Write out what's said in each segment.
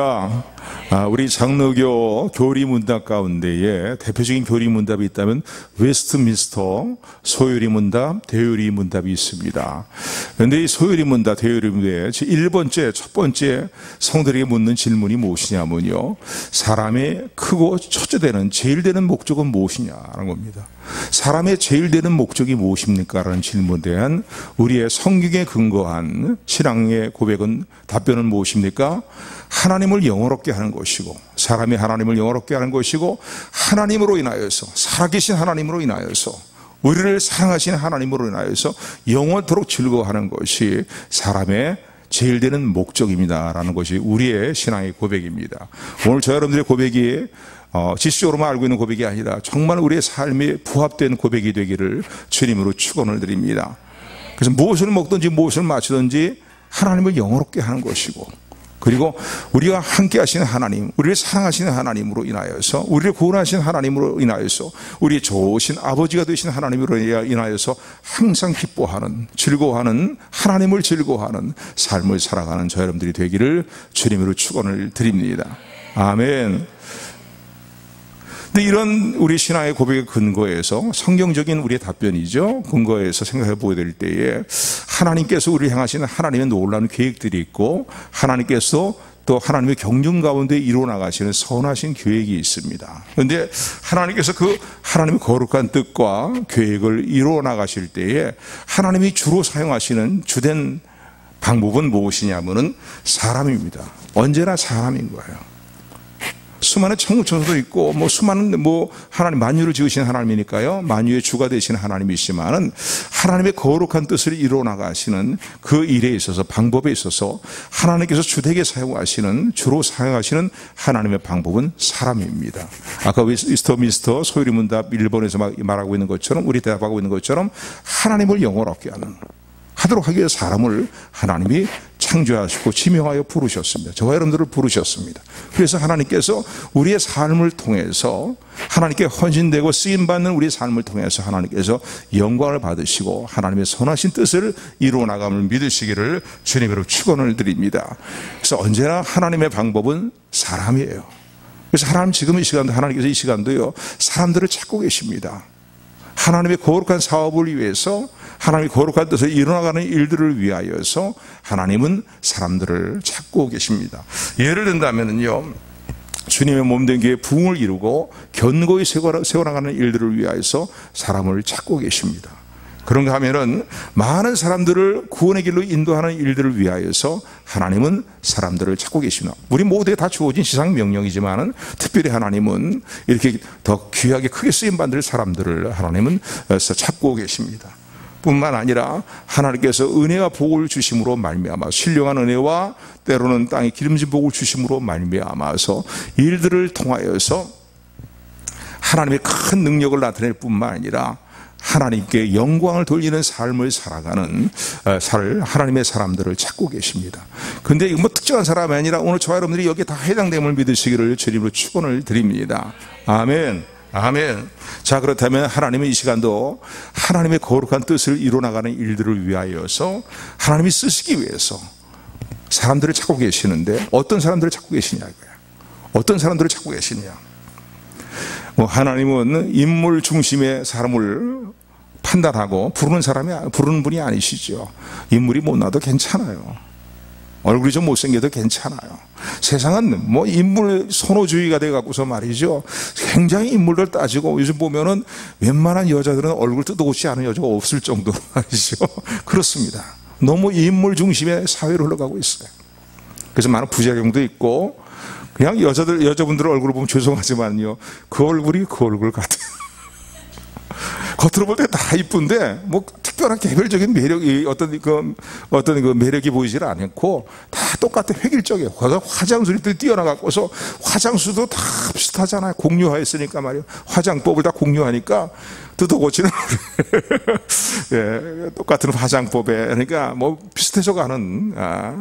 할렐루야. 우리 장로교 교리문답 가운데에 대표적인 교리문답이 있다면 웨스트민스터 소요리문답, 대요리문답이 있습니다. 그런데 이 소요리문답, 대요리문답의 1번째, 첫 번째 성들에게 묻는 질문이 무엇이냐면요, 사람의 크고 첫째되는 제일 되는 목적은 무엇이냐라는 겁니다. 사람의 제일 되는 목적이 무엇입니까? 라는 질문에 대한 우리의 성경에 근거한 신앙의 고백은, 답변은 무엇입니까? 하나님을 영원롭게 하는 것이고, 사람이 하나님을 영원롭게 하는 것이고, 하나님으로 인하여서, 살아계신 하나님으로 인하여서, 우리를 사랑하시는 하나님으로 인하여서 영원토록 즐거워하는 것이 사람의 제일 되는 목적입니다라는 것이 우리의 신앙의 고백입니다. 오늘 저 여러분들의 고백이 지식적으로만 알고 있는 고백이 아니라 정말 우리의 삶에 부합된 고백이 되기를 주님으로 축원을 드립니다. 그래서 무엇을 먹든지 무엇을 마시든지 하나님을 영원롭게 하는 것이고, 그리고 우리가 함께 하시는 하나님, 우리를 사랑하시는 하나님으로 인하여서, 우리를 구원하시는 하나님으로 인하여서, 우리 좋으신 아버지가 되신 하나님으로 인하여서 항상 기뻐하는, 즐거워하는, 하나님을 즐거워하는 삶을 살아가는 저 여러분들이 되기를 주님으로 축원을 드립니다. 아멘. 근데 이런 우리 신앙의 고백의 근거에서, 성경적인 우리의 답변이죠, 근거에서 생각해 보게 될 때에 하나님께서 우리를 향하시는 하나님의 놀라운 계획들이 있고, 하나님께서 또 하나님의 경륜 가운데 이루어나가시는 선하신 계획이 있습니다. 그런데 하나님께서 그 하나님의 거룩한 뜻과 계획을 이루어나가실 때에 하나님이 주로 사용하시는 주된 방법은 무엇이냐면은 사람입니다. 언제나 사람인 거예요. 수많은 천국천사도 있고, 수많은 하나님, 만유를 지으신 하나님이니까요, 만유의 주가 되신 하나님이시만은 하나님의 거룩한 뜻을 이루어 나가시는 그 일에 있어서, 방법에 있어서 하나님께서 주되게 사용하시는, 주로 사용하시는 하나님의 방법은 사람입니다. 아까 웨스트민스터 소요리문답 1번에서 말하고 있는 것처럼, 우리 대답하고 있는 것처럼 하나님을 영원롭게 하도록 하기 위해 사람을 하나님이 창조하시고 지명하여 부르셨습니다. 저와 여러분들을 부르셨습니다. 그래서 하나님께서 우리의 삶을 통해서, 하나님께 헌신되고 쓰임받는 우리의 삶을 통해서 하나님께서 영광을 받으시고 하나님의 선하신 뜻을 이루어 나감을 믿으시기를 주님으로 축원을 드립니다. 그래서 언제나 하나님의 방법은 사람이에요. 그래서 하나님, 지금 이 시간도, 하나님께서 이 시간도요, 사람들을 찾고 계십니다. 하나님의 거룩한 사업을 위해서, 하나님의 거룩한 뜻을 이루어나가는 일들을 위하여서 하나님은 사람들을 찾고 계십니다. 예를 든다면요, 주님의 몸된 교회의 부흥을 이루고 견고히 세워나가는 일들을 위하여서 사람을 찾고 계십니다. 그런가 하면은 많은 사람들을 구원의 길로 인도하는 일들을 위하여서 하나님은 사람들을 찾고 계십니다. 우리 모두에 다 주어진 지상 명령이지만은 특별히 하나님은 이렇게 더 귀하게 크게 쓰임 받을 사람들을 하나님은 찾고 계십니다. 뿐만 아니라 하나님께서 은혜와 복을 주심으로 말미암아, 신령한 은혜와 때로는 땅에 기름진 복을 주심으로 말미암아서 일들을 통하여서 하나님의 큰 능력을 나타낼 뿐만 아니라 하나님께 영광을 돌리는 삶을 살아가는 하나님의 사람들을 찾고 계십니다. 근데 이거 특정한 사람이 아니라 오늘 저와 여러분들이 여기에 다 해당됨을 믿으시기를 주님으로 축원을 드립니다. 아멘. 아멘. 자, 그렇다면 하나님은 이 시간도 하나님의 거룩한 뜻을 이루어나가는 일들을 위하여서 하나님이 쓰시기 위해서 사람들을 찾고 계시는데, 어떤 사람들을 찾고 계시냐고요. 어떤 사람들을 찾고 계시냐. 하나님은 인물 중심의 사람을 판단하고 부르는 분이 아니시죠. 인물이 못나도 괜찮아요. 얼굴이 좀 못생겨도 괜찮아요. 세상은 인물 선호주의가 돼갖고서 말이죠, 굉장히 인물을 따지고, 요즘 보면은 웬만한 여자들은 얼굴 뜯어고치 않은 여자가 없을 정도로 말이죠. 그렇습니다. 너무 인물 중심의 사회로 흘러가고 있어요. 그래서 많은 부작용도 있고, 그냥 여자분들 얼굴을 보면 죄송하지만요, 그 얼굴이 그 얼굴 같아요. 겉으로 볼 때 다 이쁜데 특별한 개별적인 매력이 어떤 매력이 보이질 않고 다 똑같아. 획일적이에요. 화장술이 뛰어나갖고서 화장수도 다 비슷하잖아요. 공유화했으니까 말이에요. 화장법을 다 공유하니까 뜯어 고치는 예, 똑같은 화장법에 그러니까 뭐 비슷해져 가는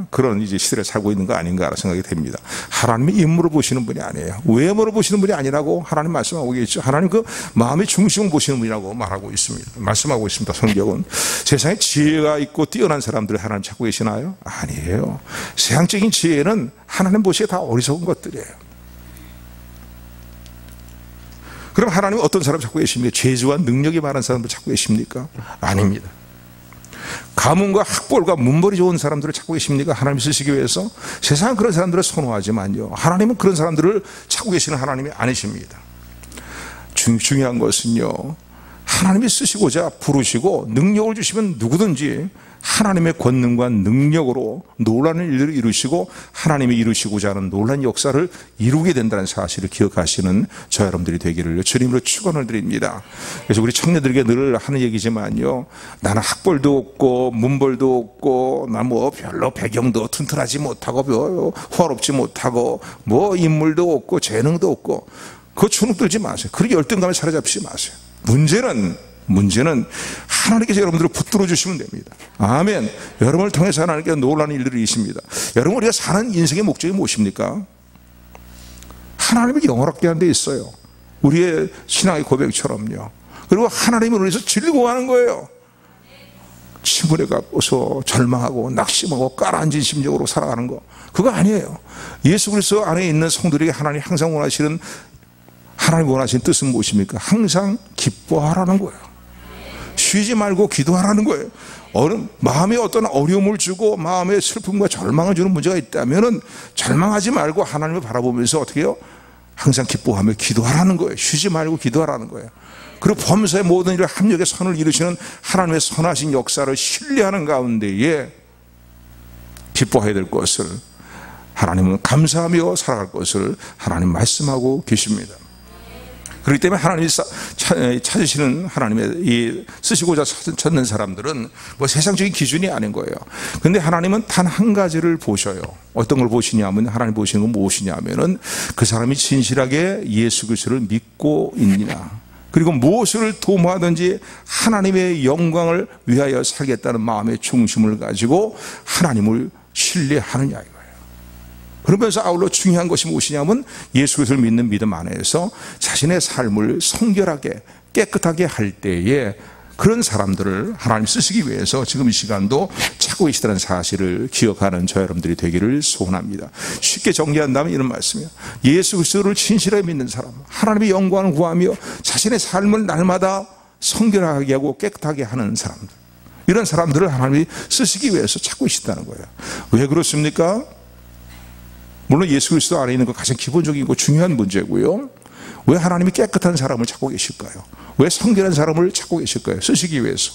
그런 이제 시대를 살고 있는 거 아닌가 생각이 됩니다. 하나님의 인물을 보시는 분이 아니에요. 외모를 보시는 분이 아니라고 하나님 말씀하고 계시죠. 하나님 그 마음의 중심을 보시는 분이라고 말하고 있습니다. 말씀하고 있습니다. 성경은 세상에 지혜가 있고 뛰어난 사람들을 하나님 찾고 계시나요? 아니에요. 세상적인 지혜는 하나님 보시기에 다 어리석은 것들이에요. 그럼 하나님은 어떤 사람 찾고 계십니까? 재주와 능력이 많은 사람들 찾고 계십니까? 아닙니다. 가문과 학벌과 문벌이 좋은 사람들을 찾고 계십니까? 하나님이 쓰시기 위해서? 세상은 그런 사람들을 선호하지만요, 하나님은 그런 사람들을 찾고 계시는 하나님이 아니십니다. 중요한 것은요, 하나님이 쓰시고자 부르시고 능력을 주시면 누구든지 하나님의 권능과 능력으로 놀라는 일들을 이루시고 하나님이 이루시고자 하는 놀라운 역사를 이루게 된다는 사실을 기억하시는 저 여러분들이 되기를 주님으로 축원을 드립니다. 그래서 우리 청년들에게 늘 하는 얘기지만요, 나는 학벌도 없고 문벌도 없고 나 뭐 별로 배경도 튼튼하지 못하고 호화롭지 못하고 뭐 인물도 없고 재능도 없고 그거 주눅 들지 마세요. 그렇게 열등감에 사로잡히지 마세요. 문제는 하나님께서 여러분들을 붙들어 주시면 됩니다. 아멘. 여러분을 통해서 하나님께서 놀라는 일들이 있습니다. 여러분, 우리가 사는 인생의 목적이 무엇입니까? 하나님을 영원하게 하는 데 있어요. 우리의 신앙의 고백처럼요. 그리고 하나님을 위해서 즐거워하는 거예요. 침울해 갖고서 절망하고 낙심하고 깔아앉은 심정으로 살아가는 거, 그거 아니에요. 예수 그리스도 안에 있는 성도들에게 하나님 항상 원하시는, 하나님 원하시는 뜻은 무엇입니까? 항상 기뻐하라는 거예요. 쉬지 말고 기도하라는 거예요. 마음에 어떤 어려움을 주고 마음에 슬픔과 절망을 주는 문제가 있다면 절망하지 말고 하나님을 바라보면서 어떻게 해요? 항상 기뻐하며 기도하라는 거예요. 쉬지 말고 기도하라는 거예요. 그리고 범사의 모든 일을 합력의 선을 이루시는 하나님의 선하신 역사를 신뢰하는 가운데에 기뻐해야 될 것을, 하나님은 감사하며 살아갈 것을 하나님 말씀하고 계십니다. 그렇기 때문에 하나님이 찾으시는, 하나님의 이 쓰시고자 찾는 사람들은 뭐 세상적인 기준이 아닌 거예요. 그런데 하나님은 단 한 가지를 보셔요. 어떤 걸 보시냐면, 하나님 보시는 건 무엇이냐면은 그 사람이 진실하게 예수 그리스도를 믿고 있느냐, 그리고 무엇을 도모하든지 하나님의 영광을 위하여 살겠다는 마음의 중심을 가지고 하나님을 신뢰하느냐 이거예요. 그러면서 아울러 중요한 것이 무엇이냐면 예수 그리스도를 믿는 믿음 안에서 자신의 삶을 성결하게 깨끗하게 할 때에 그런 사람들을 하나님 쓰시기 위해서 지금 이 시간도 찾고 계시다는 사실을 기억하는 저 여러분들이 되기를 소원합니다. 쉽게 정리한다면 이런 말씀이에요. 예수 그리스도를 진실하게 믿는 사람, 하나님의 영광을 구하며 자신의 삶을 날마다 성결하게 하고 깨끗하게 하는 사람들, 이런 사람들을 하나님이 쓰시기 위해서 찾고 계시다는 거예요. 왜 그렇습니까? 물론 예수 그리스도 안에 있는 거 가장 기본적이고 중요한 문제고요. 왜 하나님이 깨끗한 사람을 찾고 계실까요? 왜 성결한 사람을 찾고 계실까요? 쓰시기 위해서.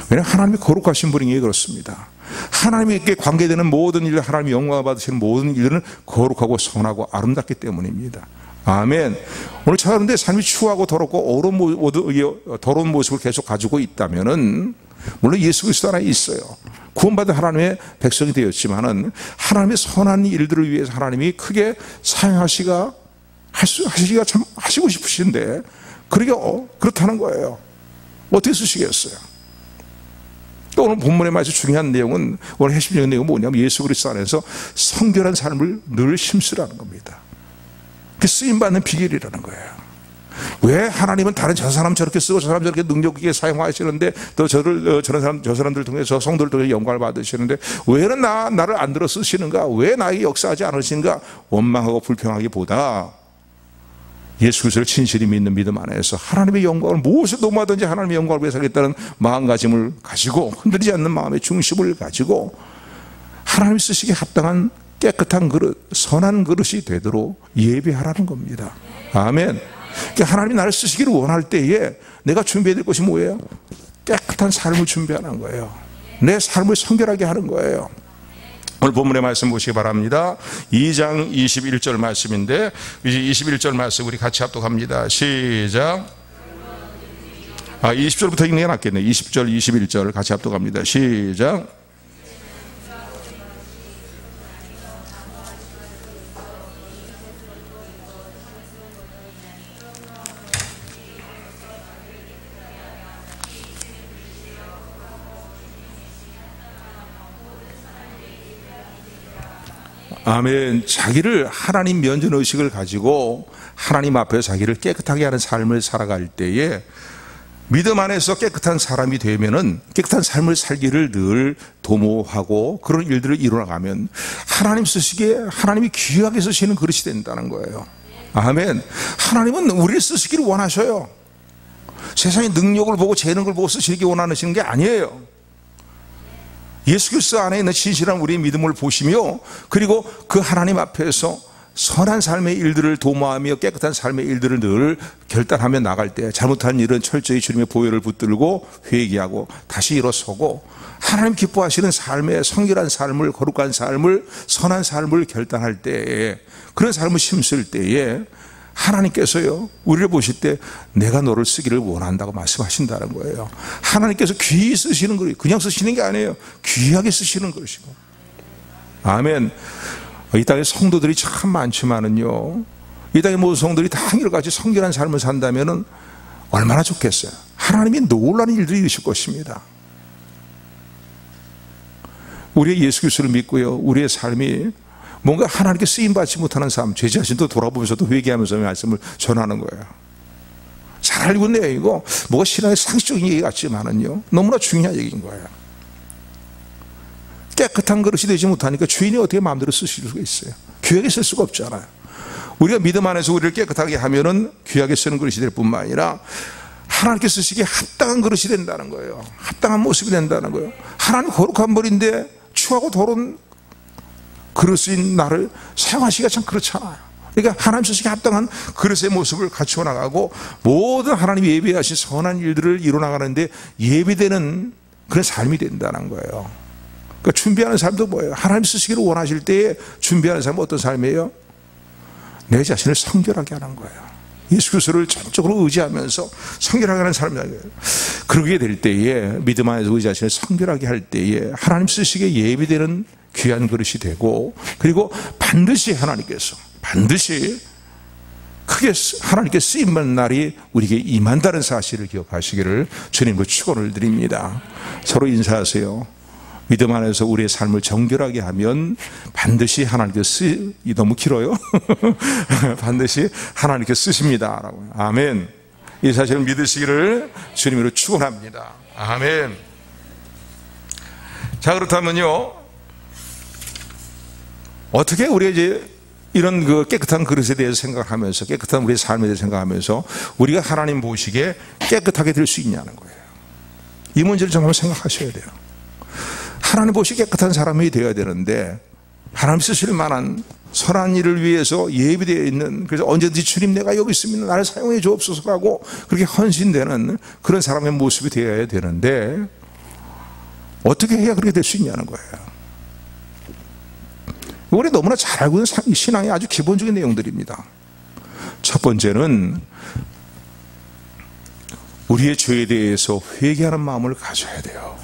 왜냐하면 하나님이 거룩하신 분이기에 그렇습니다. 하나님께 관계되는 모든 일을, 하나님이 영광을 받으시는 모든 일들은 거룩하고 선하고 아름답기 때문입니다. 아멘. 오늘 저 여러분들의 삶이 추하고 더럽고 더러운 모습을 계속 가지고 있다면은, 물론 예수 그리스도 안에 있어요. 구원받은 하나님의 백성이 되었지만은 하나님의 선한 일들을 위해서 하나님이 크게 사용하시기가 참 하시고 싶으신데, 그렇다는 거예요. 어떻게 쓰시겠어요? 또 오늘 본문의 말씀 중요한 내용은, 오늘 핵심적인 내용은 뭐냐면 예수 그리스도 안에서 성결한 삶을 늘 힘쓰라는 겁니다. 그게 쓰임받는 비결이라는 거예요. 왜 하나님은 다른 저 사람 저렇게 쓰고 저 사람 저렇게 능력 있게 사용하시는데 또 저 사람들 통해서 성도를 통해 영광을 받으시는데 왜 나를 안 들어 쓰시는가? 왜 나에게 역사하지 않으시는가? 원망하고 불평하기보다 예수 그리스도를 진실히 믿는 믿음 안에서 하나님의 영광을, 무엇을 도모하든지 하나님의 영광을 위해 살겠다는 마음가짐을 가지고, 흔들리지 않는 마음의 중심을 가지고 하나님이 쓰시기에 합당한 깨끗한 그릇, 선한 그릇이 되도록 예배하라는 겁니다. 아멘. 그러니까 하나님이 나를 쓰시기를 원할 때에 내가 준비해야 될 것이 뭐예요? 깨끗한 삶을 준비하는 거예요. 내 삶을 성결하게 하는 거예요. 오늘 본문의 말씀 보시기 바랍니다. 2장 21절 말씀인데, 21절 말씀 우리 같이 합독합니다. 시작. 20절부터 읽는 게 낫겠네요. 20절 21절 같이 합독합니다. 시작. 아멘. 자기를 하나님 면전의식을 가지고 하나님 앞에 자기를 깨끗하게 하는 삶을 살아갈 때에 믿음 안에서 깨끗한 사람이 되면은 깨끗한 삶을 살기를 늘 도모하고 그런 일들을 이뤄나가면 하나님 쓰시기에 하나님이 귀하게 쓰시는 그릇이 된다는 거예요. 아멘. 하나님은 우리를 쓰시기를 원하셔요. 세상의 능력을 보고 재능을 보고 쓰시기 원하시는 게 아니에요. 예수 그리스도 안에 있는 진실한 우리의 믿음을 보시며 그리고 그 하나님 앞에서 선한 삶의 일들을 도모하며 깨끗한 삶의 일들을 늘 결단하며 나갈 때 잘못한 일은 철저히 주님의 보혈을 붙들고 회개하고 다시 일어서고 하나님 기뻐하시는 삶의 성결한 삶을, 거룩한 삶을, 선한 삶을 결단할 때에, 그런 삶을 심을 때에 하나님께서요 우리를 보실 때 내가 너를 쓰기를 원한다고 말씀하신다는 거예요. 하나님께서 귀히 쓰시는 거예요. 그냥 쓰시는 게 아니에요. 귀하게 쓰시는 것이고. 아멘. 이 땅에 성도들이 참 많지만은요, 이 땅의 모든 성도들이 다 한결같이 성결한 삶을 산다면은 얼마나 좋겠어요. 하나님이 놀라는 일들이 있을 것입니다. 우리의 예수 그리스도를 믿고요, 우리의 삶이 뭔가 하나님께 쓰임받지 못하는 삶, 제 자신도 돌아보면서도 회개하면서 말씀을 전하는 거예요. 잘 알고 있네요. 이거 뭐가 신앙의 상식적인 얘기 같지만은요 너무나 중요한 얘기인 거예요. 깨끗한 그릇이 되지 못하니까 주인이 어떻게 마음대로 쓰실 수가 있어요? 귀하게 쓸 수가 없잖아요. 우리가 믿음 안에서 우리를 깨끗하게 하면은 귀하게 쓰는 그릇이 될 뿐만 아니라 하나님께 쓰시기에 합당한 그릇이 된다는 거예요. 합당한 모습이 된다는 거예요. 하나님 거룩한 벌인데 추하고 더러운 그릇인 나를 사용하시기가 참 그렇잖아요. 그러니까 하나님 쓰시기에 합당한 그릇의 모습을 갖추어 나가고 모든 하나님이 예비하신 선한 일들을 이뤄나가는데 예비되는 그런 삶이 된다는 거예요. 그러니까 준비하는 삶도 뭐예요? 하나님 쓰시기를 원하실 때에 준비하는 삶은 어떤 삶이에요? 내 자신을 성결하게 하는 거예요. 예수 그리스도를 전적으로 의지하면서 성결하게 하는 삶이에요. 그러게 될 때에 믿음 안에서 우리 자신을 성결하게 할 때에 하나님 쓰시기에 예비되는 귀한 그릇이 되고, 그리고 반드시 하나님께서 반드시 크게 하나님께 쓰임받는 날이 우리에게 임한다는 사실을 기억하시기를 주님으로 축원을 드립니다. 서로 인사하세요. 믿음 안에서 우리의 삶을 정결하게 하면 반드시 하나님께 너무 길어요. 반드시 하나님께 쓰십니다. 아멘. 이 사실을 믿으시기를 주님으로 축원합니다. 아멘. 자, 그렇다면요, 어떻게 우리가 이제 이런 그 깨끗한 그릇에 대해서 생각하면서, 깨끗한 우리의 삶에 대해서 생각하면서 우리가 하나님 보시기에 깨끗하게 될 수 있냐는 거예요. 이 문제를 좀 한번 생각하셔야 돼요. 하나님 보시기에 깨끗한 사람이 되어야 되는데, 하나님 쓰실 만한 선한 일을 위해서 예비되어 있는, 그래서 언제든지 주님 내가 여기 있으면 나를 사용해 주옵소서라고 그렇게 헌신되는 그런 사람의 모습이 되어야 되는데, 어떻게 해야 그렇게 될 수 있냐는 거예요. 우리 너무나 잘 알고 있는 신앙의 아주 기본적인 내용들입니다. 첫 번째는 우리의 죄에 대해서 회개하는 마음을 가져야 돼요.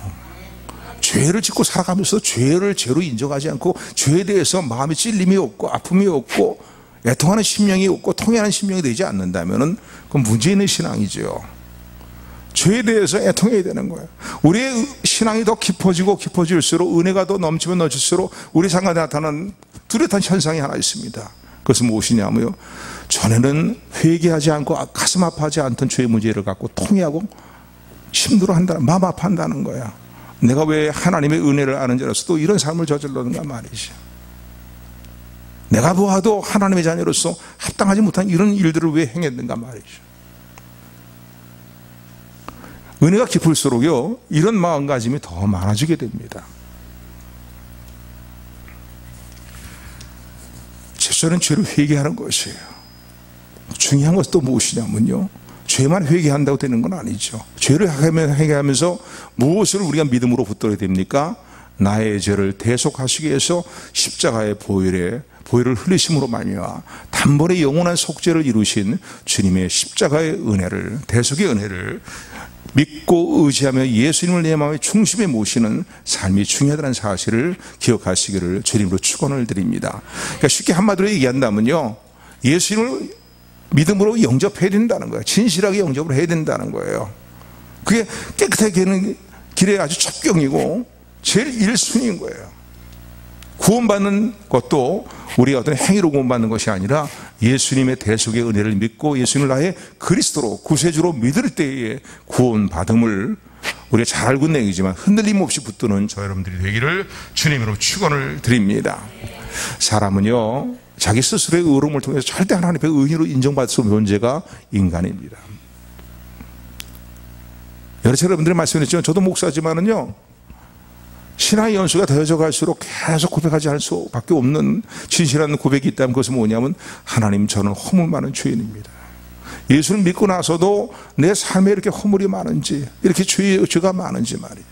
죄를 짓고 살아가면서 죄를 죄로 인정하지 않고 죄에 대해서 마음의 찔림이 없고 아픔이 없고 애통하는 심령이 없고 통회하는 심령이 되지 않는다면 그건 문제 있는 신앙이죠. 죄에 대해서 애통해야 되는 거예요. 우리의 신앙이 더 깊어지고 깊어질수록, 은혜가 더 넘치면 넘칠수록 우리 삶에 나타나는 뚜렷한 현상이 하나 있습니다. 그것은 무엇이냐면요, 전에는 회개하지 않고 가슴 아파하지 않던 죄의 문제를 갖고 통회하고 힘들어한다는, 마음 아파한다는 거야. 내가 왜 하나님의 은혜를 아는 자로서 또 이런 삶을 저질렀는가 말이죠. 내가 보아도 하나님의 자녀로서 합당하지 못한 이런 일들을 왜 행했는가 말이죠. 은혜가 깊을수록요, 이런 마음가짐이 더 많아지게 됩니다. 최소한 죄를 회개하는 것이에요. 중요한 것은 또 무엇이냐면요, 죄만 회개한다고 되는 건 아니죠. 죄를 회개하면서 무엇을 우리가 믿음으로 붙들어야 됩니까? 나의 죄를 대속하시기 위해서 십자가의 보혈을 흘리심으로 말미암아 단번에 영원한 속죄를 이루신 주님의 십자가의 은혜를, 대속의 은혜를 믿고 의지하며 예수님을 내 마음의 중심에 모시는 삶이 중요하다는 사실을 기억하시기를 주님으로 축원을 드립니다. 그러니까 쉽게 한마디로 얘기한다면요, 예수님을 믿음으로 영접해야 된다는 거예요. 진실하게 영접을 해야 된다는 거예요. 그게 깨끗하게 되는 길의 아주 첩경이고 제일 1순위인 거예요. 구원받는 것도 우리가 어떤 행위로 구원받는 것이 아니라 예수님의 대속의 은혜를 믿고 예수님을 나의 그리스도로 구세주로 믿을 때에 구원받음을 우리가 잘 알고 있는 얘기지만 흔들림 없이 붙드는 저 여러분들이 되기를 주님으로 축원을 드립니다. 사람은요, 자기 스스로의 의로움을 통해서 절대 하나님 앞에 의인으로 인정받을 수 없는 존재가 인간입니다. 여러 차례 여러분들이 말씀드렸지만 저도 목사지만은요, 신앙의 연수가 더해져 갈수록 계속 고백하지 않을 수밖에 없는 진실한 고백이 있다면 그것은 뭐냐면, 하나님, 저는 허물 많은 죄인입니다. 예수를 믿고 나서도 내 삶에 이렇게 허물이 많은지, 이렇게 죄가 많은지 말이에요.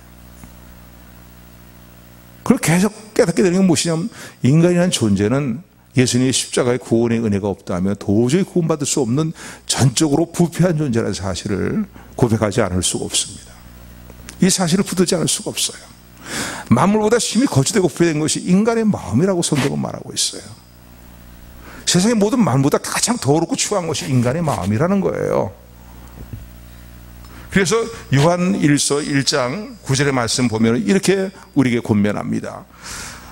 그걸 계속 깨닫게 되는 건 무엇이냐면, 인간이라는 존재는 예수님의 십자가의 구원의 은혜가 없다면 도저히 구원받을 수 없는 전적으로 부패한 존재라는 사실을 고백하지 않을 수가 없습니다. 이 사실을 붙들지 않을 수가 없어요. 만물보다 심히 거치되고 부패된 것이 인간의 마음이라고 성경은 말하고 있어요. 세상의 모든 만물보다 가장 더럽고 추한 것이 인간의 마음이라는 거예요. 그래서 요한 1서 1장 9절의 말씀 보면 이렇게 우리에게 권면합니다.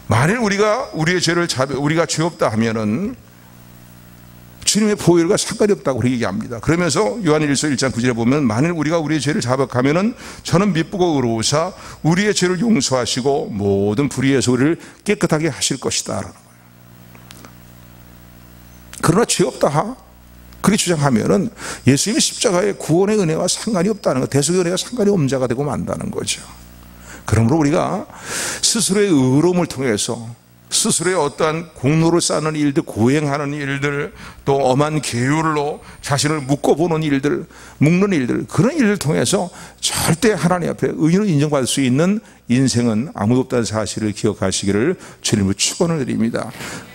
만일 우리가 우리의 죄를 우리가 죄 없다 하면은 주님의 보혈과 상관이 없다고 얘기합니다. 그러면서 요한 1서 1장 9절에 보면, 만일 우리가 우리의 죄를 자백하면은 저는 미쁘고 의로우사 우리의 죄를 용서하시고 모든 불의에서 우리를 깨끗하게 하실 것이다 라는 거예요. 그러나 죄 없다 그렇게 주장하면은 예수님의 십자가의 구원의 은혜와 상관이 없다는 것, 대속의 은혜와 상관이 없는 자가 되고 만다는 거죠. 그러므로 우리가 스스로의 의로움을 통해서 스스로의 어떠한 공로를 쌓는 일들, 고행하는 일들, 또 엄한 계율로 자신을 묶어보는 일들, 묶는 일들, 그런 일을 통해서 절대 하나님 앞에 의인으로 인정받을 수 있는 인생은 아무도 없다는 사실을 기억하시기를 주님을 축원을 드립니다.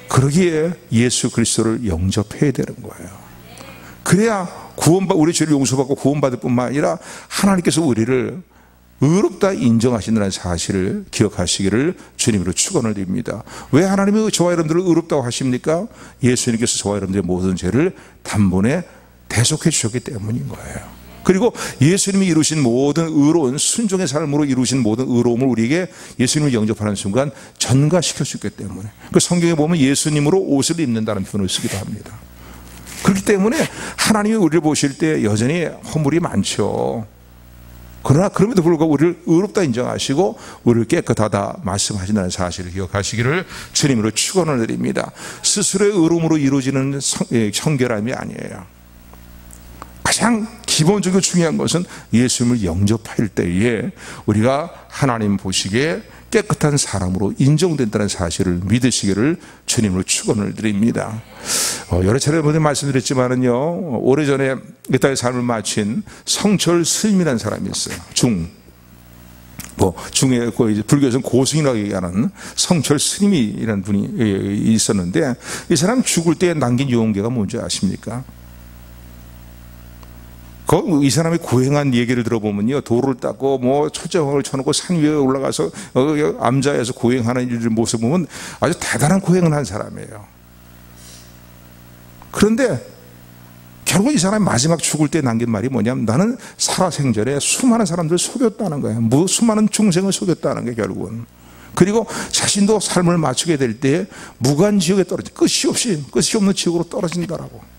그러기에 예수 그리스도를 영접해야 되는 거예요. 그래야 우리 죄를 용서받고 구원받을 뿐만 아니라 하나님께서 우리를 의롭다 인정하신다는 사실을 기억하시기를 주님으로 축원을 드립니다. 왜 하나님이 저와 여러분들을 의롭다고 하십니까? 예수님께서 저와 여러분들의 모든 죄를 단번에 대속해 주셨기 때문인 거예요. 그리고 예수님이 이루신 모든 의로운 순종의 삶으로 이루신 모든 의로움을 우리에게 예수님을 영접하는 순간 전가시켜 주기 때문에, 그 성경에 보면 예수님으로 옷을 입는다는 표현을 쓰기도 합니다. 그렇기 때문에 하나님이 우리를 보실 때 여전히 허물이 많죠. 그러나 그럼에도 불구하고 우리를 의롭다 인정하시고 우리를 깨끗하다 말씀하신다는 사실을 기억하시기를 주님으로 축원을 드립니다. 스스로의 의로움으로 이루어지는 성결함이 아니에요. 가장 기본적으로 중요한 것은 예수님을 영접할 때에 우리가 하나님 보시기에 깨끗한 사람으로 인정된다는 사실을 믿으시기를 주님으로 축원을 드립니다. 여러 차례 말씀드렸지만은요, 오래전에 이 땅의 삶을 마친 성철 스님이라는 사람이 있어요. 중에 불교에서는 고승이라고 얘기하는 성철 스님이라는 분이 있었는데, 이 사람 죽을 때 남긴 유언계가 뭔지 아십니까? 이 사람이 고행한 얘기를 들어보면요, 도로를 닦고 철저항을 쳐놓고 산 위에 올라가서 암자에서 고행하는 일들 모습 보면 아주 대단한 고행을 한 사람이에요. 그런데 결국 이 사람이 마지막 죽을 때 남긴 말이 뭐냐면, 나는 살아생전에 수많은 사람들을 속였다는 거예요. 수많은 중생을 속였다는 거예요, 결국은. 그리고 자신도 삶을 마치게 될 때 무간지옥에 끝이 없는 지옥으로 떨어진다라고.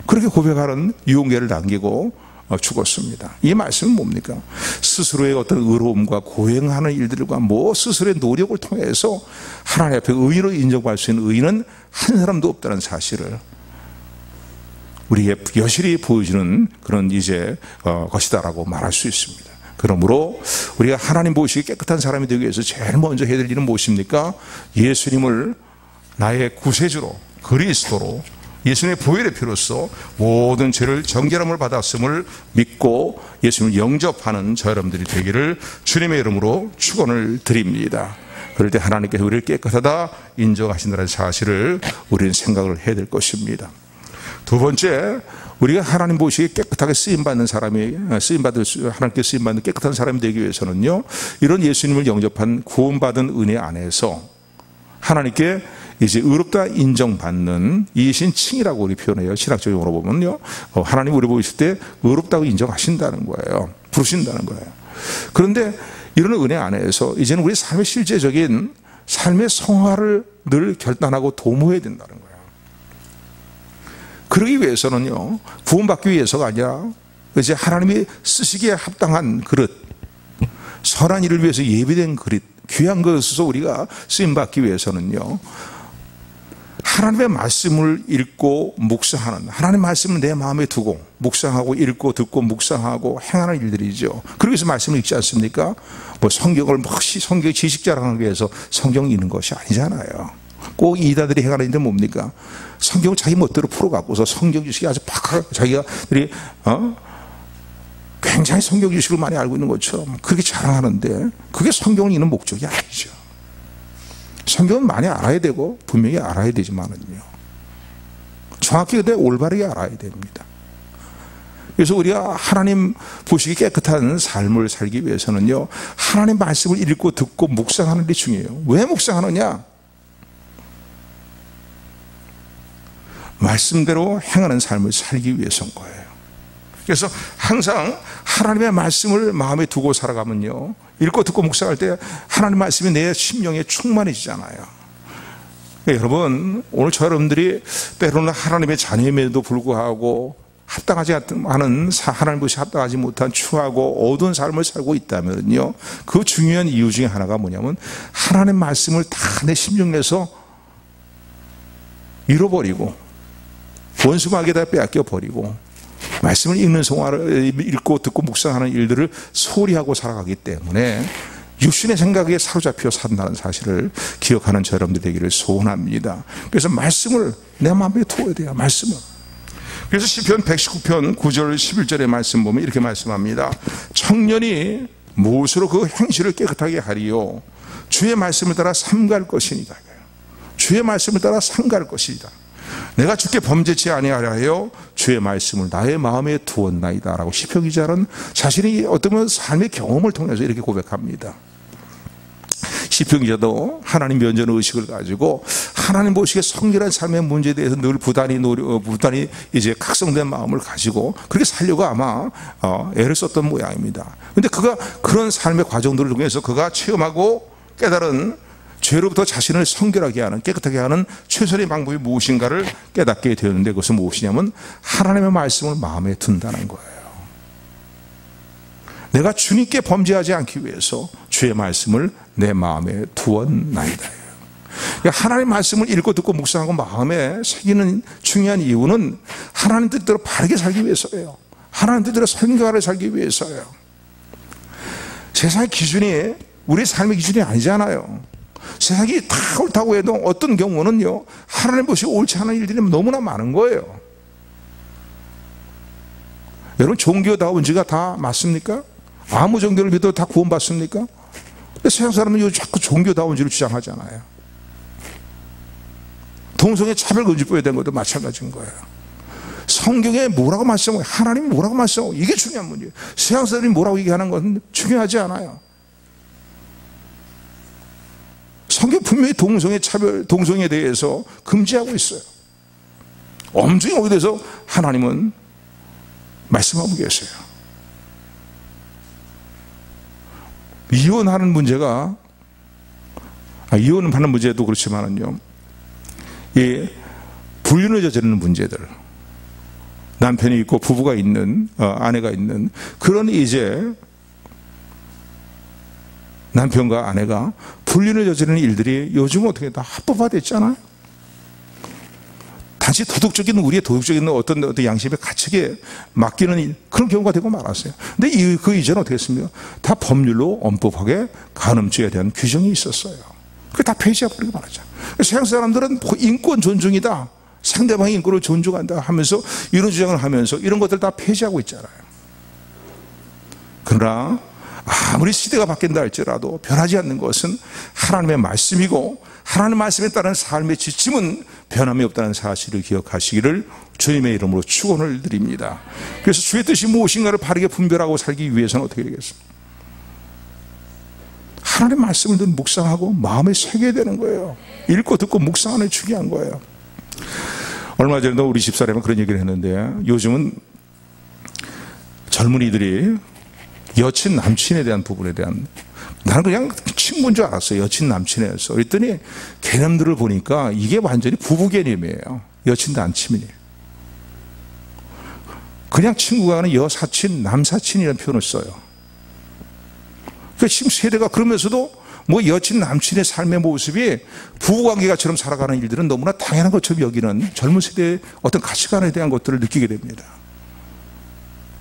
그렇게 고백하는 유언계를 남기고 죽었습니다. 이 말씀은 뭡니까? 스스로의 어떤 의로움과 고행하는 일들과 스스로의 노력을 통해서 하나님 앞에 의인으로 인정받을 수 있는 의인은 한 사람도 없다는 사실을 우리에게 여실히 보여주는 그런 것이다라고 말할 수 있습니다. 그러므로 우리가 하나님 보시기에 깨끗한 사람이 되기 위해서 제일 먼저 해야 될 일은 무엇입니까? 예수님을 나의 구세주로, 그리스도로, 예수님의 보혈의 피로써 모든 죄를 정결함을 받았음을 믿고 예수님을 영접하는 저 여러분들이 되기를 주님의 이름으로 축원을 드립니다. 그럴 때 하나님께서 우리를 깨끗하다 인정하신다는 사실을 우리는 생각을 해야 될 것입니다. 두 번째, 우리가 하나님 보시기에 깨끗하게 쓰임받는 하나님께 쓰임받는 깨끗한 사람이 되기 위해서는요, 이런 예수님을 영접한 구원받은 은혜 안에서 하나님께 이제 의롭다 인정받는 이신 칭이라고 우리 표현해요. 신학적으로 보면요, 하나님 우리 보실 때 의롭다고 인정하신다는 거예요. 부르신다는 거예요. 그런데 이런 은혜 안에서 이제는 우리 삶의 실제적인 삶의 성화를 늘 결단하고 도모해야 된다는 거예요. 그러기 위해서는요, 구원받기 위해서가 아니라 이제 하나님이 쓰시기에 합당한 그릇, 선한 일을 위해서 예비된 그릇, 귀한 것으로 우리가 쓰임받기 위해서는요, 하나님의 말씀을 읽고 묵상하는, 하나님의 말씀을 내 마음에 두고 묵상하고 읽고 듣고 묵상하고 행하는 일들이죠. 그러기 위해서 말씀을 읽지 않습니까? 뭐 성경을 혹시 성경 지식 자랑하기 위해서 성경 읽는 것이 아니잖아요. 꼭 이다들이 행하는 일은 뭡니까? 성경을 자기 멋대로 풀어갖고서 성경 지식이 아주 팍 자기가들이 굉장히 성경 지식을 많이 알고 있는 것처럼 그렇게 자랑하는데 그게 성경을 읽는 목적이 아니죠. 성경은 많이 알아야 되고 분명히 알아야 되지만은요, 정확히 근데 올바르게 알아야 됩니다. 그래서 우리가 하나님 보시기 깨끗한 삶을 살기 위해서는요, 하나님 말씀을 읽고 듣고 묵상하는 게 중요해요. 왜 묵상하느냐? 말씀대로 행하는 삶을 살기 위해서인 거예요. 그래서 항상 하나님의 말씀을 마음에 두고 살아가면요, 읽고 듣고 묵상할 때 하나님 말씀이 내 심령에 충만해지잖아요. 여러분, 오늘 저 여러분들이 때로는 하나님의 자녀임에도 불구하고 합당하지 않은, 하나님 것이 합당하지 못한 추하고 어두운 삶을 살고 있다면요, 그 중요한 이유 중에 하나가 뭐냐면 하나님 말씀을 다 내 심령 내서 잃어버리고 원수마귀에다 빼앗겨버리고 말씀을 읽는 성화를 읽고 듣고 묵상하는 일들을 소홀히 하고 살아가기 때문에 육신의 생각에 사로잡혀 산다는 사실을 기억하는 저 여러분들 되기를 소원합니다. 그래서 말씀을 내 마음에 두어야 돼요. 말씀을. 그래서 시편 119편 9절 11절의 말씀 보면 이렇게 말씀합니다. 청년이 무엇으로 그 행실을 깨끗하게 하리요? 주의 말씀을 따라 삼갈 것이니라. 주의 말씀을 따라 삼갈 것이다. 내가 주께 범죄치 아니하려 하여 주의 말씀을 나의 마음에 두었나이다 라고 시편 기자는 자신이 어떤 삶의 경험을 통해서 이렇게 고백합니다. 시편 기자도 하나님 면전 의식을 가지고 하나님 보시기에 성결한 삶의 문제에 대해서 늘 부단히 이제 각성된 마음을 가지고 그렇게 살려고 아마 애를 썼던 모양입니다. 그런데 그가 그런 삶의 과정들을 통해서 그가 체험하고 깨달은 죄로부터 자신을 성결하게 하는, 깨끗하게 하는 최선의 방법이 무엇인가를 깨닫게 되었는데 그것은 무엇이냐면 하나님의 말씀을 마음에 둔다는 거예요. 내가 주님께 범죄하지 않기 위해서 주의 말씀을 내 마음에 두었나이다. 하나님 말씀을 읽고 듣고 묵상하고 마음에 새기는 중요한 이유는 하나님 뜻대로 바르게 살기 위해서예요. 하나님 뜻대로 성결하게 살기 위해서예요. 세상의 기준이 우리 삶의 기준이 아니잖아요. 세상이 다 옳다고 해도 어떤 경우는요, 하나님 보시고 옳지 않은 일들이 너무나 많은 거예요. 여러분, 종교다운 지가 다 맞습니까? 아무 종교를 믿어도 다 구원받습니까? 세상 사람은 요즘 자꾸 종교다운지를 주장하잖아요. 동성애 차별금지법에 대한 것도 마찬가지인 거예요. 성경에 뭐라고 말씀하고 하나님이 뭐라고 말씀하고 이게 중요한 문제예요. 세상 사람이 뭐라고 얘기하는 것은 중요하지 않아요. 성경 분명히 동성애에 대해서 금지하고 있어요. 엄중히 오게 돼서 하나님은 말씀하고 계세요. 이혼하는 문제가, 이혼하는 문제도 그렇지만은요, 이 불륜을 저지르는 문제들, 남편이 있고 부부가 있는, 아내가 있는 그런 이제 남편과 아내가 불륜을 저지르는 일들이 요즘 어떻게 다 합법화됐잖아요. 단지 우리의 도덕적인 어떤 양심의 가책에 맡기는 그런 경우가 되고 말았어요. 근데 그 이전은 어떻게 했습니까? 다 법률로 엄법하게 간음죄에 대한 규정이 있었어요. 그게 다 폐지해버리고 말았죠. 세상 사람들은 인권 존중이다, 상대방의 인권을 존중한다 하면서 이런 주장을 하면서 이런 것들 다 폐지하고 있잖아요. 그러나 아무리 시대가 바뀐다 할지라도 변하지 않는 것은 하나님의 말씀이고 하나님의 말씀에 따른 삶의 지침은 변함이 없다는 사실을 기억하시기를 주님의 이름으로 축원을 드립니다. 그래서 주의 뜻이 무엇인가를 바르게 분별하고 살기 위해서는 어떻게 되겠습니까? 하나님의 말씀을 늘 묵상하고 마음에 새겨야 되는 거예요. 읽고 듣고 묵상하는 게 중요한 거예요. 얼마 전에도 우리 집사람은 그런 얘기를 했는데 요즘은 젊은이들이 여친 남친에 대한 부분에 대한, 나는 그냥 친구인 줄 알았어요. 여친 남친이었어. 그랬더니 개념들을 보니까 이게 완전히 부부 개념이에요. 여친 남친이에요. 그냥 친구가 아니라 여사친, 남사친이라는 표현을 써요. 그러니까 지금 세대가 그러면서도 뭐 여친, 남친의 삶의 모습이 부부관계가처럼 살아가는 일들은 너무나 당연한 것처럼 여기는 젊은 세대의 어떤 가치관에 대한 것들을 느끼게 됩니다.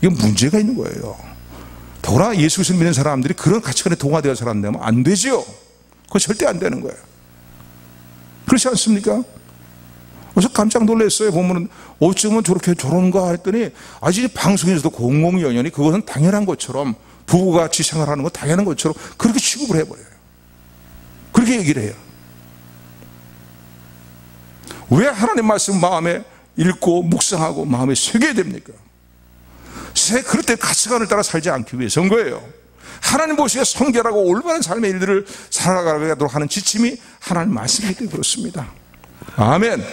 이건 문제가 있는 거예요. 더구나 예수 그리스도를 믿는 사람들이 그런 가치관에 동화되어 살았다면 안 되죠. 그거 절대 안 되는 거예요. 그렇지 않습니까? 그래서 깜짝 놀랐어요. 보면은 어쩌면 저렇게 저런가 했더니 아직 방송에서도 공공연연히 그것은 당연한 것처럼 부부같이 생활하는 건 당연한 것처럼 그렇게 취급을 해버려요. 그렇게 얘기를 해요. 왜 하나님 말씀 마음에 읽고 묵상하고 마음에 새겨야 됩니까? 그럴 때 가치관을 따라 살지 않기 위해서인 거예요. 하나님 보시기에 성결하고 올바른 삶의 일들을 살아가도록 하는 지침이 하나님 말씀이기 때문에 그렇습니다. 아멘.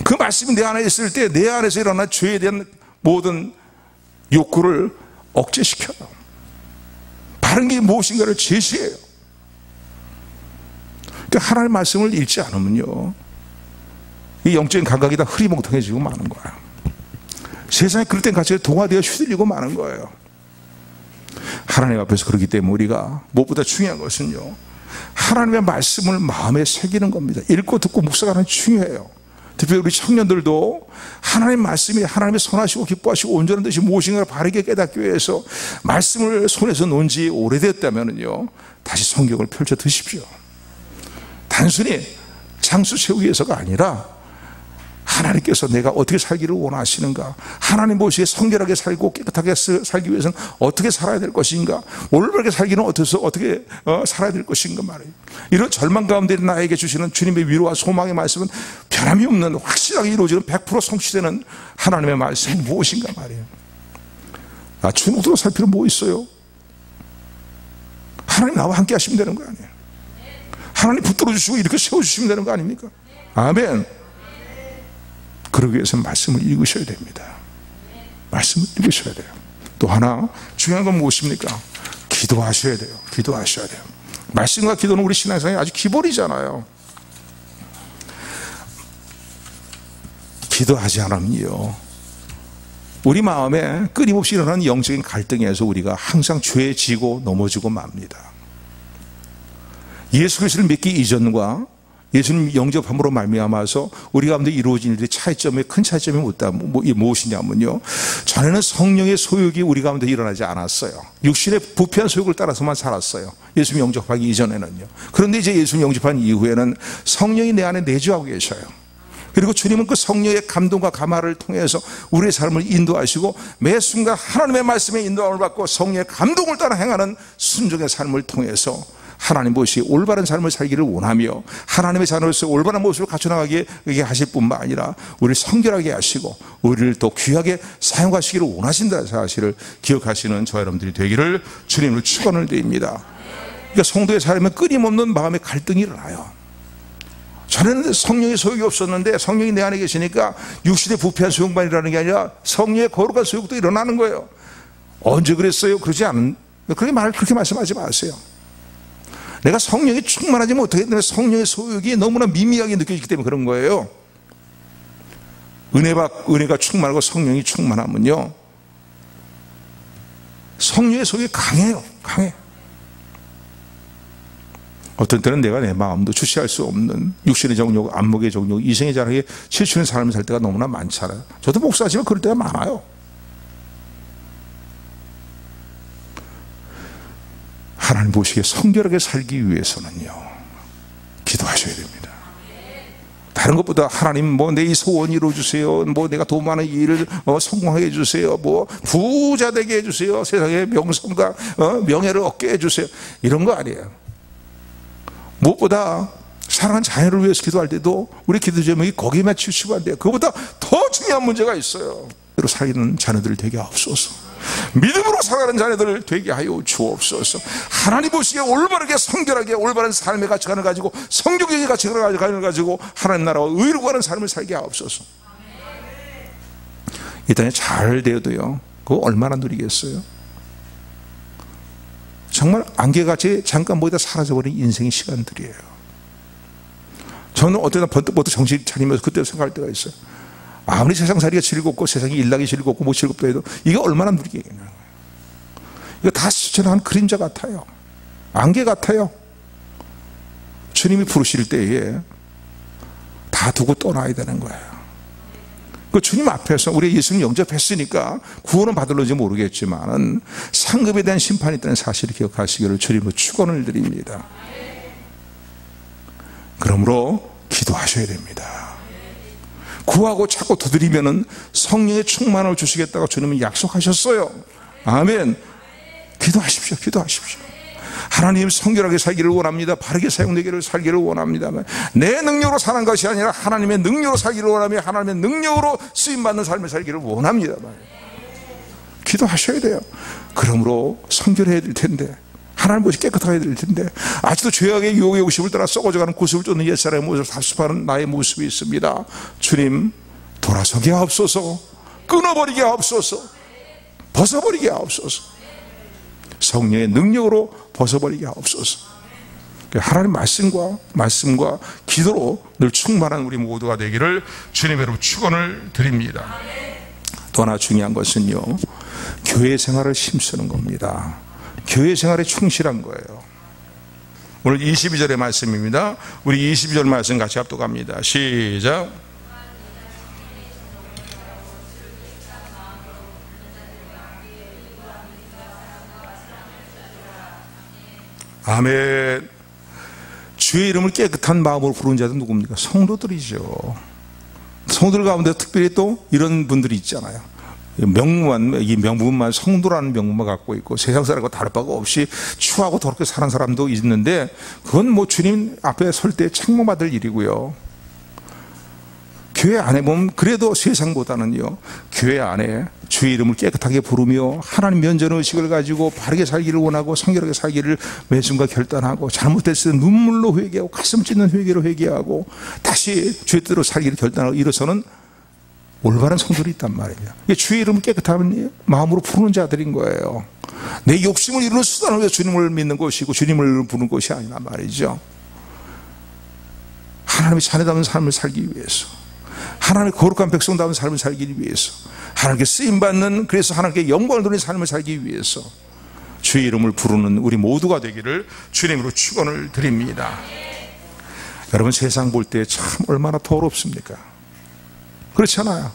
그 말씀이 내 안에 있을 때 내 안에서 일어난 죄에 대한 모든 욕구를 억제시켜요. 바른 게 무엇인가를 제시해요. 그러니까 하나님의 말씀을 읽지 않으면요, 이 영적인 감각이 다 흐리멍텅해지고 마는 거야. 세상에 그럴 땐 같이 동화되어 휘둘리고 마는 거예요. 하나님 앞에서 그렇기 때문에 우리가 무엇보다 중요한 것은요, 하나님의 말씀을 마음에 새기는 겁니다. 읽고 듣고 묵상하는 게 중요해요. 특별히 우리 청년들도 하나님 말씀이 하나님의 선하시고 기뻐하시고 온전한 뜻이 무엇인가를 바르게 깨닫기 위해서 말씀을 손에서 놓은 지 오래됐다면요, 다시 성경을 펼쳐 드십시오. 단순히 장수 채우기 위해서가 아니라 하나님께서 내가 어떻게 살기를 원하시는가, 하나님 보시기에 성결하게 살고 깨끗하게 살기 위해서는 어떻게 살아야 될 것인가, 올바르게 살기는 어떻게 살아야 될 것인가 말이에요. 이런 절망 가운데 나에게 주시는 주님의 위로와 소망의 말씀은 변함이 없는 확실하게 이루어지는 100% 성취되는 하나님의 말씀이 무엇인가 말이에요. 주눅들어 살 필요 뭐 있어요? 하나님 나와 함께 하시면 되는 거 아니에요? 하나님 붙들어 주시고 이렇게 세워주시면 되는 거 아닙니까? 아멘. 그러기 위해서 말씀을 읽으셔야 됩니다. 말씀을 읽으셔야 돼요. 또 하나 중요한 건 무엇입니까? 기도하셔야 돼요. 기도하셔야 돼요. 말씀과 기도는 우리 신앙생활의 아주 기본이잖아요. 기도하지 않으면요, 우리 마음에 끊임없이 일어나는 영적인 갈등에서 우리가 항상 죄에 지고 넘어지고 맙니다. 예수 그리스도를 믿기 이전과 예수님 영접함으로 말미암아서 우리 가운데 이루어진 일들이 큰 차이점이 무엇이냐면요, 전에는 성령의 소욕이 우리 가운데 일어나지 않았어요. 육신의 부패한 소욕을 따라서만 살았어요. 예수님 영접하기 이전에는요. 그런데 이제 예수님 영접한 이후에는 성령이 내 안에 내주하고 계셔요. 그리고 주님은 그 성령의 감동과 감화를 통해서 우리의 삶을 인도하시고 매 순간 하나님의 말씀에 인도함을 받고 성령의 감동을 따라 행하는 순종의 삶을 통해서 하나님 보시기에 올바른 삶을 살기를 원하며 하나님의 자녀로서 올바른 모습을 갖춰나가게 하실 뿐만 아니라 우리를 성결하게 하시고 우리를 더 귀하게 사용하시기를 원하신다는 사실을 기억하시는 저와 여러분들이 되기를 주님을 축원을 드립니다. 그러니까 성도의 삶에 끊임없는 마음의 갈등이 일어나요. 전에는 성령의 소욕이 없었는데 성령이 내 안에 계시니까 육신의 부패한 소욕만 일어나는 게 아니라 성령의 거룩한 소욕도 일어나는 거예요. 언제 그랬어요? 그렇게 말씀하지 마세요. 내가 성령이 충만하지 못하기 때문에 성령의 소욕이 너무나 미미하게 느껴지기 때문에 그런 거예요. 은혜가 충만하고 성령이 충만하면요, 성령의 소욕이 강해요. 강해. 어떤 때는 내가 내 마음도 주체할 수 없는 육신의 정욕, 안목의 정욕, 이생의 자랑에 치우치는 삶을 살 때가 너무나 많잖아요. 저도 목사지만 그럴 때가 많아요. 하나님 보시기에 성결하게 살기 위해서는요, 기도하셔야 됩니다. 다른 것보다 하나님 내 이 소원 이루어주세요, 내가 돈 많은 일을 성공하게 해주세요, 부자 되게 해주세요, 세상에 명성과 명예를 얻게 해주세요, 이런 거 아니에요. 무엇보다 사랑하는 자녀를 위해서 기도할 때도 우리 기도 제목이 거기에만 치우치면 안 돼요. 그것보다 더 중요한 문제가 있어요. 믿음으로 살기는 자녀들 되게 하옵소서. 믿음으로 살아가는 자녀들 되게 하여 주옵소서. 하나님 보시기에 올바르게 성결하게 올바른 삶의 가치관을 가지고 성경적인 가치관을 가지고 하나님 나라와 의로 가는 삶을 살게 하옵소서. 이 땅에 잘 되어도요, 그거 얼마나 누리겠어요? 정말 안개같이 잠깐 보이다 사라져버린 인생의 시간들이에요. 저는 어쩌다 번뜩 정신 차리면서 그때 생각할 때가 있어요. 아무리 세상살이가 즐겁고 세상이 일하기 즐겁고 뭐 즐겁다 해도 이게 얼마나 누리게 되는 거예요. 이거 다 스쳐나간 그림자 같아요. 안개 같아요. 주님이 부르실 때에 다 두고 떠나야 되는 거예요. 그 주님 앞에서 우리 예수님 영접했으니까 구원은 받을런지 모르겠지만 상급에 대한 심판이 있다는 사실을 기억하시기를 주님으로 축원을 드립니다. 그러므로 기도하셔야 됩니다. 구하고 찾고 두드리면은 성령의 충만을 주시겠다고 주님은 약속하셨어요. 아멘. 기도하십시오. 기도하십시오. 하나님 성결하게 살기를 원합니다. 바르게 사용되기를 살기를 원합니다. 내 능력으로 사는 것이 아니라 하나님의 능력으로 살기를 원하며 하나님의 능력으로 쓰임받는 삶을 살기를 원합니다. 기도하셔야 돼요. 그러므로 성결해야 될 텐데, 하나님 보시 깨끗하게 해야 될 텐데, 아직도 죄악의 유혹의 욕심을 따라 썩어져가는 고집을 쫓는 옛사람의 모습을 답습하는 나의 모습이 있습니다. 주님 돌아서게 하옵소서. 끊어버리게 하옵소서. 벗어버리게 하옵소서. 성령의 능력으로 벗어버리게 하옵소서. 하나님 말씀과 기도로 늘 충만한 우리 모두가 되기를 주님의 이름으로 축원을 드립니다. 또 하나 중요한 것은요, 교회 생활을 힘쓰는 겁니다. 교회 생활에 충실한 거예요. 오늘 22절의 말씀입니다. 우리 22절 말씀 같이 합독합니다. 시작. 아멘. 주의 이름을 깨끗한 마음으로 부르는 자들은 누굽니까? 성도들이죠. 성도들 가운데 특별히 또 이런 분들이 있잖아요. 이 명분만, 성도라는 명분만 갖고 있고 세상 사람과 다를 바가 없이 추하고 더럽게 사는 사람도 있는데, 그건 뭐 주님 앞에 설 때 책망받을 일이고요. 교회 안에 보면 그래도 세상보다는요, 교회 안에 주의 이름을 깨끗하게 부르며 하나님 면전의식을 가지고 바르게 살기를 원하고 성결하게 살기를 매순간 결단하고, 잘못됐을 때 눈물로 회개하고 가슴 찢는 회개로 회개하고 다시 주의 뜻대로 살기를 결단하고 일어서는 올바른 성도들이 있단 말입니다. 주의 이름을 깨끗한 마음으로 부르는 자들인 거예요. 내 욕심을 이루는 수단을 위해 주님을 믿는 것이고 주님을 부르는 것이 아니란 말이죠. 하나님의 자녀다운 삶을 살기 위해서, 하나님의 거룩한 백성다운 삶을 살기 위해서, 하나님께 쓰임받는, 그래서 하나님께 영광을 돌리는 삶을 살기 위해서 주의 이름을 부르는 우리 모두가 되기를 주님으로 축원을 드립니다. 여러분, 세상 볼 때 참 얼마나 더럽습니까? 그렇잖아요.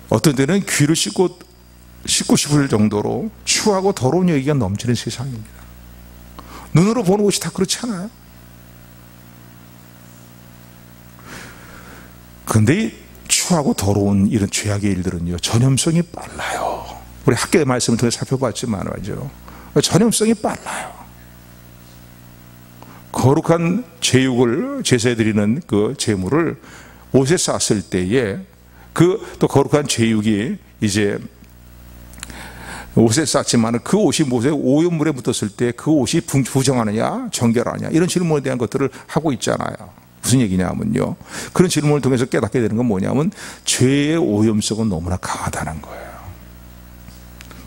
어떤 때는 귀를 씻고 싶을 정도로 추하고 더러운 얘기가 넘치는 세상입니다. 눈으로 보는 것이 다 그렇지 않아요? 그런데 추하고 더러운 이런 죄악의 일들은요, 전염성이 빨라요. 우리 학교의 말씀을 통해 살펴봤지만 말이죠, 전염성이 빨라요. 거룩한 제육을 제사에 드리는 그 제물을 옷에 쌌을 때에 또 거룩한 제육이 이제 옷에 쌌지만 그 옷이 못에 오염물에 묻었을 때 그 옷이 부정하느냐 정결하느냐, 이런 질문에 대한 것들을 하고 있잖아요. 무슨 얘기냐면요, 그런 질문을 통해서 깨닫게 되는 건 뭐냐면 죄의 오염성은 너무나 강하다는 거예요.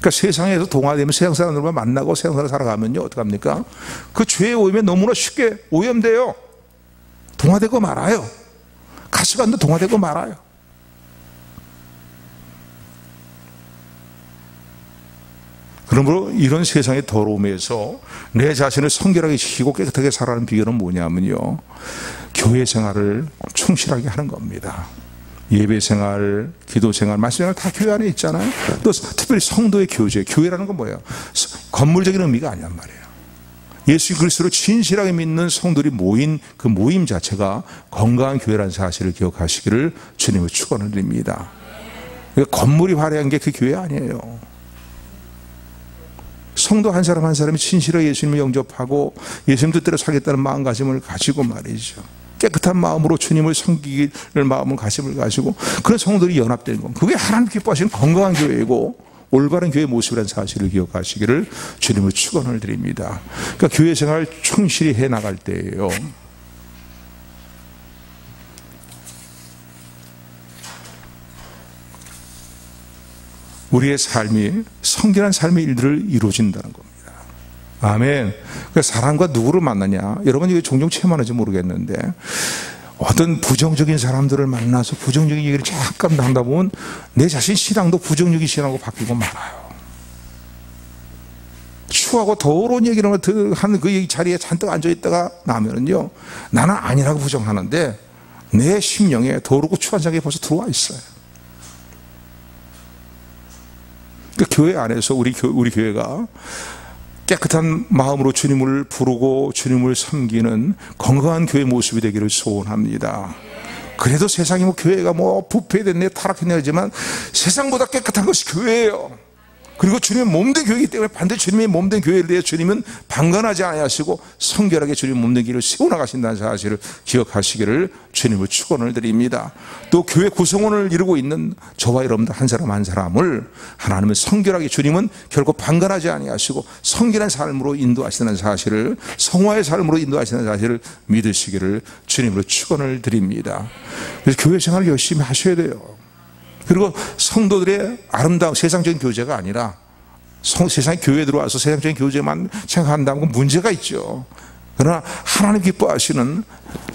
그러니까 세상에서 동화되면 세상 사람들만 만나고 세상 사람 살아가면요, 어떡합니까? 그 죄의 오염에 너무나 쉽게 오염돼요. 동화되고 말아요. 가시관도 동화되고 말아요. 그러므로 이런 세상의 더러움에서 내 자신을 성결하게 지키고 깨끗하게 살아가는 비결은 뭐냐면요, 교회 생활을 충실하게 하는 겁니다. 예배 생활, 기도 생활, 말씀 생활 다 교회 안에 있잖아요. 또 특별히 성도의 교제, 교회라는 건 뭐예요? 건물적인 의미가 아니란 말이에요. 예수 그리스도를 진실하게 믿는 성도들이 모인 그 모임 자체가 건강한 교회라는 사실을 기억하시기를 주님의 축원을 드립니다. 그러니까 건물이 화려한 게 그 교회 아니에요. 성도 한 사람 한 사람이 진실하게 예수님을 영접하고 예수님 뜻대로 살겠다는 마음가짐을 가지고 말이죠, 깨끗한 마음으로 주님을 섬기기를 마음을 가짐을 가지고 그런 성도들이 연합되는 겁니다. 그게 하나님 기뻐하시는 건강한 교회이고 올바른 교회의 모습이라는 사실을 기억하시기를 주님을 축원을 드립니다. 그러니까 교회 생활 충실히 해 나갈 때예요, 우리의 삶이 성결한 삶의 일들을 이루어진다는 겁니다. 아멘. 그러니까 사람과 누구를 만나냐, 여러분 이게 종종 체험하는지 모르겠는데 어떤 부정적인 사람들을 만나서 부정적인 얘기를 잠깐 나누다 보면 내 자신 신앙도 부정적인 신앙으로 바뀌고 말아요. 추하고 더러운 얘기를 하는 그 자리에 잔뜩 앉아있다가 나면은요, 나는 아니라고 부정하는데 내 심령에 더럽고 추한 자가 벌써 들어와 있어요. 그러니까 교회 안에서 우리 교회가 깨끗한 마음으로 주님을 부르고 주님을 섬기는 건강한 교회 모습이 되기를 소원합니다. 그래도 세상이 교회가 부패됐네, 타락했네 하지만 세상보다 깨끗한 것이 교회예요. 그리고 주님의 몸된 교회이기 때문에 반드시 주님의 몸된 교회에 대해 주님은 방관하지 않으시고 성결하게 주님 몸된 길을 세워나가신다는 사실을 기억하시기를 주님을 축원을 드립니다. 또 교회 구성원을 이루고 있는 저와 여러분들 한 사람 한 사람을 하나님은 성결하게, 주님은 결코 방관하지 아니하시고 성결한 삶으로 인도하시는 사실을, 성화의 삶으로 인도하시는 사실을 믿으시기를 주님으로 축원을 드립니다. 그래서 교회 생활을 열심히 하셔야 돼요. 그리고 성도들의 아름다운 세상적인 교제가 아니라 세상에 교회에 들어와서 세상적인 교제만 생각한다면 문제가 있죠. 그러나 하나님 기뻐하시는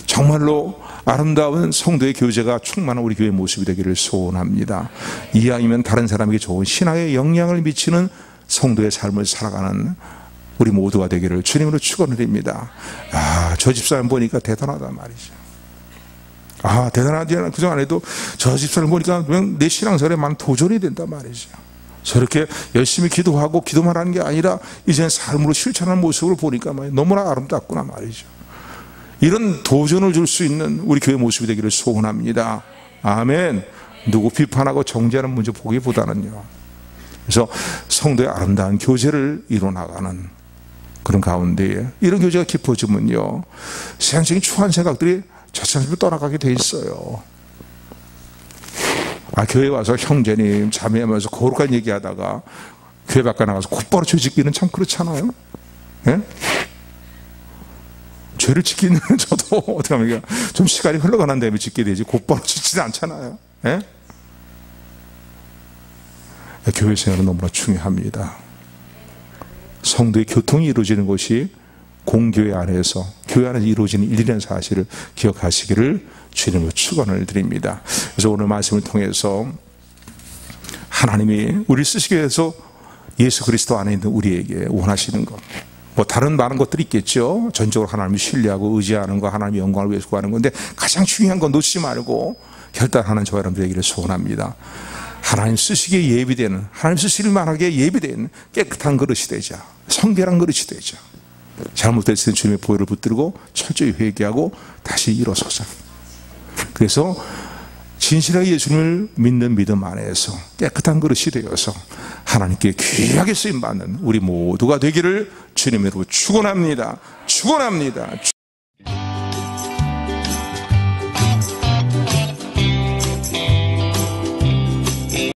정말로 아름다운 성도의 교제가 충만한 우리 교회의 모습이 되기를 소원합니다. 이왕이면 다른 사람에게 좋은 신앙에 영향을 미치는 성도의 삶을 살아가는 우리 모두가 되기를 주님으로 축원드립니다. 저 집사람 보니까 대단하단 말이죠. 대단하지 않아. 그저 안 해도 저 집사를 보니까 내 신앙생활에 많은 도전이 된단 말이죠. 저렇게 열심히 기도하고 기도만 하는 게 아니라 이제는 삶으로 실천하는 모습을 보니까 너무나 아름답구나 말이죠. 이런 도전을 줄 수 있는 우리 교회 모습이 되기를 소원합니다. 아멘. 누구 비판하고 정죄하는 문제 보기보다는요. 그래서 성도의 아름다운 교제를 이뤄나가는 그런 가운데에 이런 교제가 깊어지면요, 세상적인 추한 생각들이 자칫하면 떠나가게 돼 있어요. 교회 와서 형제님 자매하면서 거룩한 얘기하다가 교회 밖에 나가서 곧바로 죄 짓기는 참 그렇잖아요. 예? 죄를 짓기는 저도 어떻게 하면 좀 시간이 흘러가는 다음에 짓게 되지 곧바로 짓지는 않잖아요. 예? 교회 생활은 너무나 중요합니다. 성도의 교통이 이루어지는 것이 공교회 안에서, 교회 안에서 이루어지는 일이라는 사실을 기억하시기를 주님으로 축원을 드립니다. 그래서 오늘 말씀을 통해서 하나님이 우리를 쓰시기 위해서 예수 그리스도 안에 있는 우리에게 원하시는 것, 다른 많은 것들이 있겠죠. 전적으로 하나님을 신뢰하고 의지하는 거, 하나님의 영광을 위해서 구하는 건데 가장 중요한 건 놓치지 말고 결단하는 저와 여러분 되기를 소원합니다. 하나님 쓰시기에 예비되는, 하나님 쓰실 만하게 예비된 깨끗한 그릇이 되자, 성결한 그릇이 되자. 잘못됐을 때 주님의 보혈을 붙들고 철저히 회개하고 다시 일어서자. 그래서 진실하게 예수님을 믿는 믿음 안에서 깨끗한 그릇이 되어서 하나님께 귀하게 쓰임받는 우리 모두가 되기를 주님으로 축원합니다. 축원합니다.